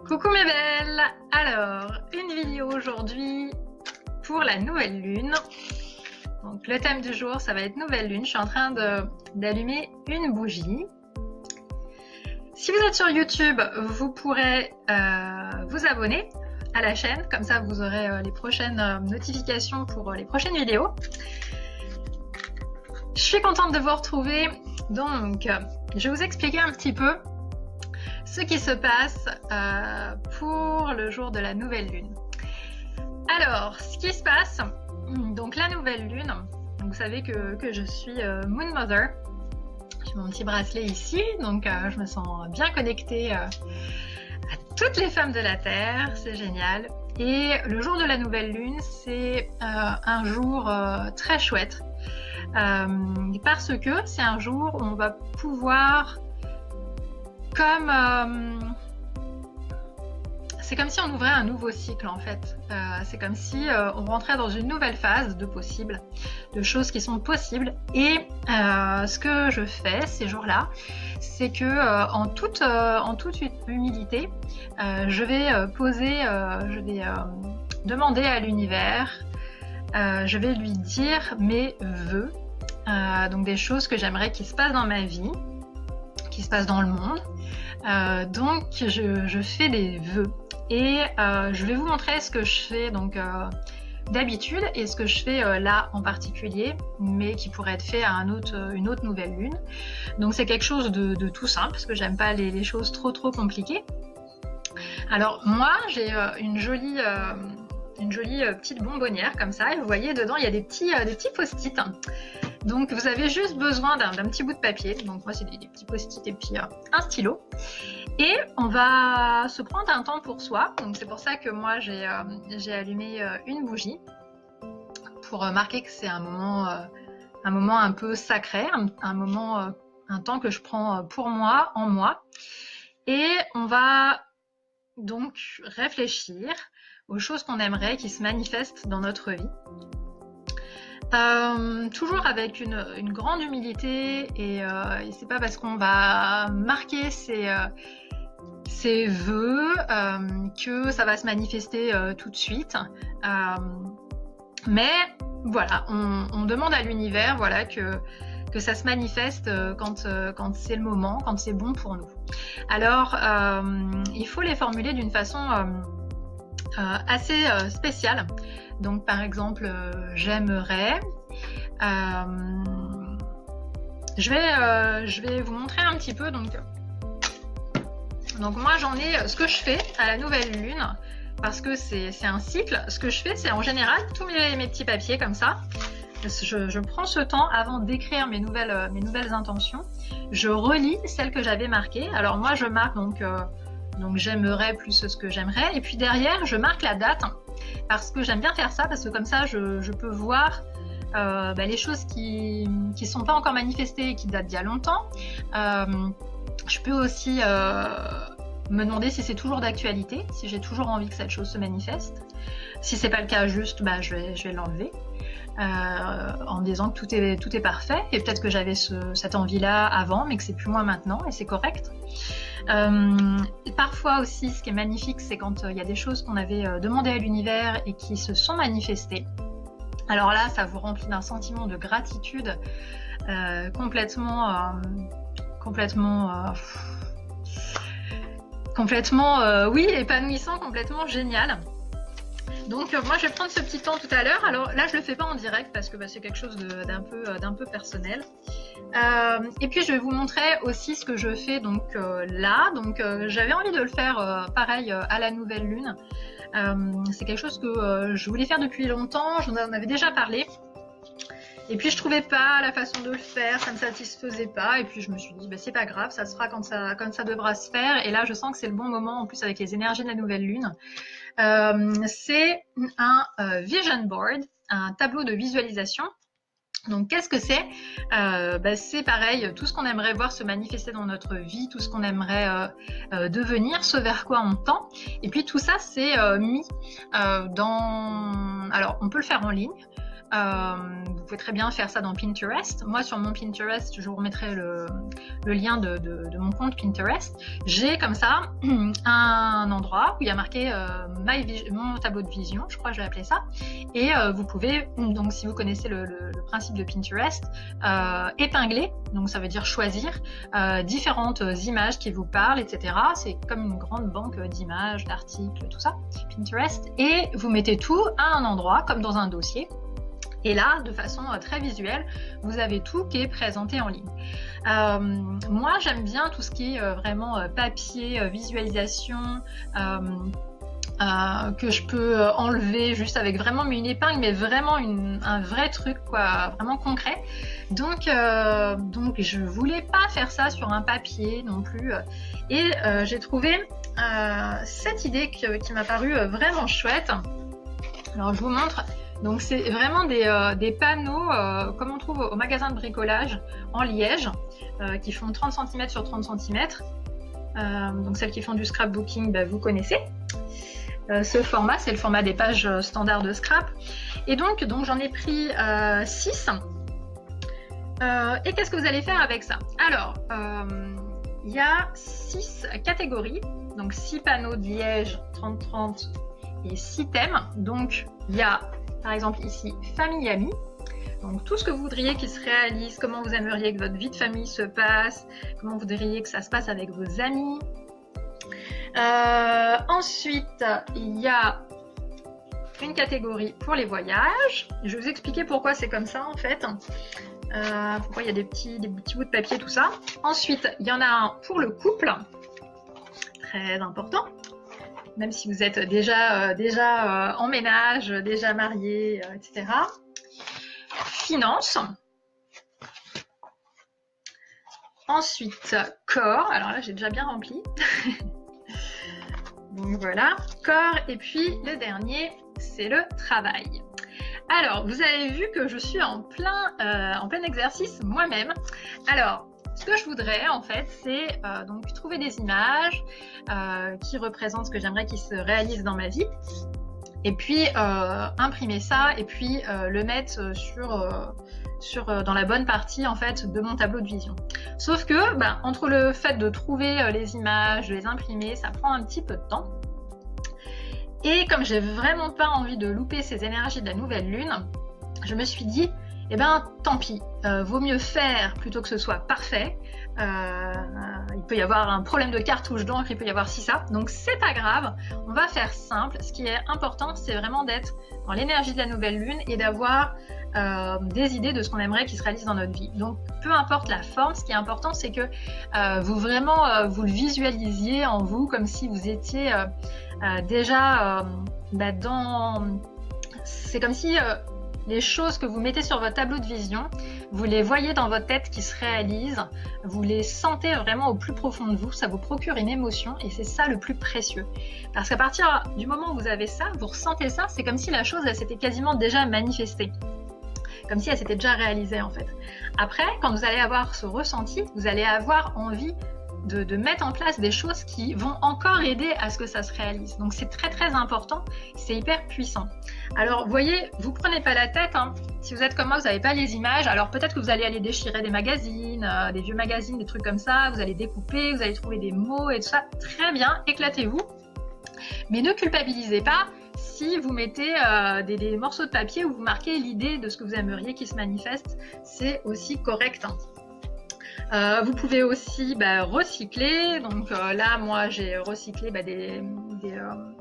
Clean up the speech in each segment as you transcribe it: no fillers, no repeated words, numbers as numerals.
Coucou mes belles! Alors, une vidéo aujourd'hui pour la nouvelle lune. Donc le thème du jour, ça va être nouvelle lune. Je suis en train d'allumer une bougie. Si vous êtes sur YouTube, vous pourrez vous abonner à la chaîne. Comme ça, vous aurez les prochaines notifications pour les prochaines vidéos. Je suis contente de vous retrouver. Donc, je vais vous expliquer un petit peu ce qui se passe pour le jour de la nouvelle lune. Alors, ce qui se passe, donc la nouvelle lune, vous savez que je suis Moon Mother. J'ai mon petit bracelet ici, donc je me sens bien connectée à toutes les femmes de la Terre, c'est génial. Et le jour de la nouvelle lune, c'est un jour très chouette, parce que c'est un jour où on va pouvoir c'est comme si on ouvrait un nouveau cycle en fait. C'est comme si on rentrait dans une nouvelle phase de possibles, de choses qui sont possibles. Et ce que je fais ces jours-là, c'est que en toute humilité, je vais demander à l'univers, je vais lui dire mes vœux, donc des choses que j'aimerais qu'il se passe dans ma vie, qui se passe dans le monde. Donc je fais des vœux et je vais vous montrer ce que je fais donc d'habitude et ce que je fais là en particulier, mais qui pourrait être fait à une autre nouvelle lune. Donc c'est quelque chose de tout simple parce que j'aime pas les choses trop compliquées. Alors moi j'ai une jolie petite bonbonnière comme ça, et vous voyez dedans il y a des petits post-it. Donc vous avez juste besoin d'un petit bout de papier, donc moi c'est des petits post-it et puis un stylo. Et on va se prendre un temps pour soi, donc c'est pour ça que moi j'ai allumé une bougie, pour marquer que c'est un moment un peu sacré, un temps que je prends pour moi, en moi. Et on va donc réfléchir aux choses qu'on aimerait qui se manifestent dans notre vie. Toujours avec une grande humilité, et c'est pas parce qu'on va marquer ses vœux que ça va se manifester tout de suite. Mais voilà, on demande à l'univers voilà, que ça se manifeste quand c'est le moment, quand c'est bon pour nous. Alors, il faut les formuler d'une façon assez spéciale. Donc par exemple, j'aimerais, je vais vous montrer un petit peu. Donc moi j'en ai, ce que je fais à la nouvelle lune, parce que c'est un cycle. Ce que je fais, c'est en général tous mes petits papiers comme ça. Je prends ce temps avant d'écrire mes nouvelles intentions. Je relis celles que j'avais marquées. Alors moi je marque donc j'aimerais plus ce que j'aimerais, et puis derrière je marque la date, parce que j'aime bien faire ça, parce que comme ça je peux voir les choses qui sont pas encore manifestées et qui datent d'il y a longtemps. Je peux aussi me demander si c'est toujours d'actualité, si j'ai toujours envie que cette chose se manifeste. Si c'est pas le cas, juste je vais l'enlever, en me disant que tout est parfait, et peut-être que j'avais cette envie-là avant, mais que c'est plus moi maintenant, et c'est correct. Parfois aussi, ce qui est magnifique, c'est quand il y a des choses qu'on avait demandées à l'univers et qui se sont manifestées. Alors là, ça vous remplit d'un sentiment de gratitude complètement épanouissant, complètement génial. Donc moi je vais prendre ce petit temps tout à l'heure. Alors là je le fais pas en direct parce que c'est quelque chose d'un peu personnel. Et puis je vais vous montrer aussi ce que je fais donc là. Donc j'avais envie de le faire pareil à la nouvelle lune. C'est quelque chose que je voulais faire depuis longtemps, j'en avais déjà parlé. Et puis je trouvais pas la façon de le faire, ça me satisfaisait pas, et puis je me suis dit c'est pas grave, ça se fera quand ça devra se faire. Et là je sens que c'est le bon moment, en plus avec les énergies de la nouvelle lune. C'est un vision board, un tableau de visualisation. Donc qu'est-ce que c'est? C'est pareil, tout ce qu'on aimerait voir se manifester dans notre vie, tout ce qu'on aimerait devenir, ce vers quoi on tend. Et puis tout ça c'est mis dans... Alors on peut le faire en ligne. Vous pouvez très bien faire ça dans Pinterest. Moi, sur mon Pinterest, je vous remettrai le lien de mon compte Pinterest. J'ai comme ça un endroit où il y a marqué mon tableau de vision, je crois que je vais appeler ça. Et vous pouvez, donc si vous connaissez le principe de Pinterest, épingler, donc ça veut dire choisir différentes images qui vous parlent, etc. C'est comme une grande banque d'images, d'articles, tout ça, Pinterest. Et vous mettez tout à un endroit, comme dans un dossier. Et là, de façon très visuelle, vous avez tout qui est présenté en ligne. Moi, j'aime bien tout ce qui est vraiment papier, visualisation, que je peux enlever juste avec vraiment une épingle, mais vraiment un vrai truc, quoi, vraiment concret. Donc je voulais pas faire ça sur un papier non plus. Et j'ai trouvé cette idée qui m'a paru vraiment chouette. Alors je vous montre. Donc c'est vraiment des panneaux comme on trouve au magasin de bricolage en liège qui font 30 cm sur 30 cm. Donc celles qui font du scrapbooking, bah, vous connaissez. Ce format, c'est le format des pages standards de scrap. Et donc j'en ai pris 6. Et qu'est-ce que vous allez faire avec ça? Alors, il y a 6 catégories, donc 6 panneaux de liège 30-30 et 6 thèmes. Donc il y a par exemple ici famille amis, donc tout ce que vous voudriez qu'il se réalise, comment vous aimeriez que votre vie de famille se passe, comment vous voudriez que ça se passe avec vos amis. Ensuite il y a une catégorie pour les voyages. Je vais vous expliquer pourquoi c'est comme ça en fait, pourquoi il y a des petits bouts de papier, tout ça. Ensuite il y en a un pour le couple, très important. Même si vous êtes déjà en ménage, déjà marié, etc. Finance. Ensuite, corps. Alors là, j'ai déjà bien rempli. Donc voilà, corps. Et puis, le dernier, c'est le travail. Alors, vous avez vu que je suis en plein exercice moi-même. Alors, ce que je voudrais en fait, c'est donc trouver des images qui représentent ce que j'aimerais qu'ils se réalisent dans ma vie, et puis imprimer ça et puis le mettre dans la bonne partie en fait de mon tableau de vision. Sauf que entre le fait de trouver les images, de les imprimer, ça prend un petit peu de temps. Et comme j'ai vraiment pas envie de louper ces énergies de la nouvelle lune, je me suis dit, eh ben tant pis, vaut mieux faire plutôt que ce soit parfait. Il peut y avoir un problème de cartouche d'encre, il peut y avoir ça, donc c'est pas grave, on va faire simple. Ce qui est important, c'est vraiment d'être dans l'énergie de la nouvelle lune et d'avoir des idées de ce qu'on aimerait qui se réalise dans notre vie. Donc peu importe la forme, ce qui est important, c'est que vous vous le visualisiez en vous, comme si vous étiez déjà dans... C'est comme si... les choses que vous mettez sur votre tableau de vision, vous les voyez dans votre tête qui se réalisent, vous les sentez vraiment au plus profond de vous, ça vous procure une émotion et c'est ça le plus précieux. Parce qu'à partir du moment où vous avez ça, vous ressentez ça, c'est comme si la chose elle s'était quasiment déjà manifestée. Comme si elle s'était déjà réalisée en fait. Après, quand vous allez avoir ce ressenti, vous allez avoir envie de mettre en place des choses qui vont encore aider à ce que ça se réalise. Donc c'est très très important, c'est hyper puissant. Alors vous voyez, vous prenez pas la tête, hein. Si vous êtes comme moi, vous n'avez pas les images, alors peut-être que vous allez aller déchirer des magazines, des vieux magazines, des trucs comme ça, vous allez découper, vous allez trouver des mots et tout ça, très bien, éclatez-vous. Mais ne culpabilisez pas si vous mettez des morceaux de papier où vous marquez l'idée de ce que vous aimeriez qui se manifeste, c'est aussi correct, hein. Vous pouvez aussi recycler. Donc là, moi, j'ai recyclé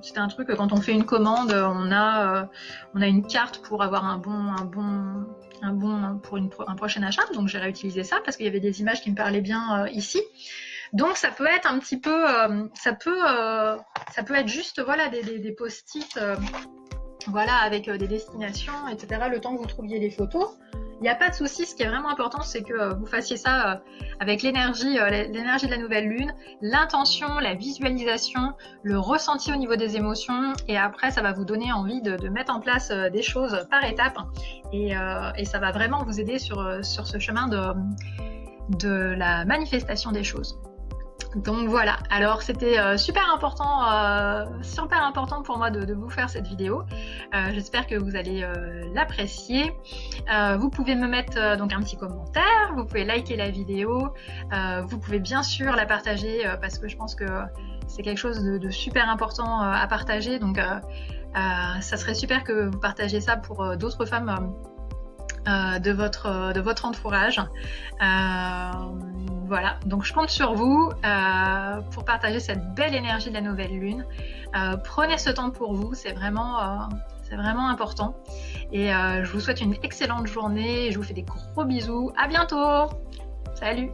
c'était un truc quand on fait une commande, on a une carte pour avoir un bon pour un prochain achat. Donc j'ai réutilisé ça parce qu'il y avait des images qui me parlaient bien ici. Donc ça peut être un petit peu, ça peut être juste voilà des post-it, voilà avec des destinations, etc. Le temps que vous trouviez les photos. Il n'y a pas de souci, ce qui est vraiment important, c'est que vous fassiez ça avec l'énergie de la nouvelle lune, l'intention, la visualisation, le ressenti au niveau des émotions, et après ça va vous donner envie de mettre en place des choses par étapes, et ça va vraiment vous aider sur ce chemin de la manifestation des choses. Donc voilà, alors c'était super important pour moi de vous faire cette vidéo. J'espère que vous allez l'apprécier. Vous pouvez me mettre donc un petit commentaire, vous pouvez liker la vidéo, vous pouvez bien sûr la partager parce que je pense que c'est quelque chose de super important à partager. Donc ça serait super que vous partagiez ça pour d'autres femmes de votre entourage. Voilà, donc je compte sur vous pour partager cette belle énergie de la nouvelle lune. Prenez ce temps pour vous, c'est vraiment important. Et je vous souhaite une excellente journée, je vous fais des gros bisous, à bientôt, salut!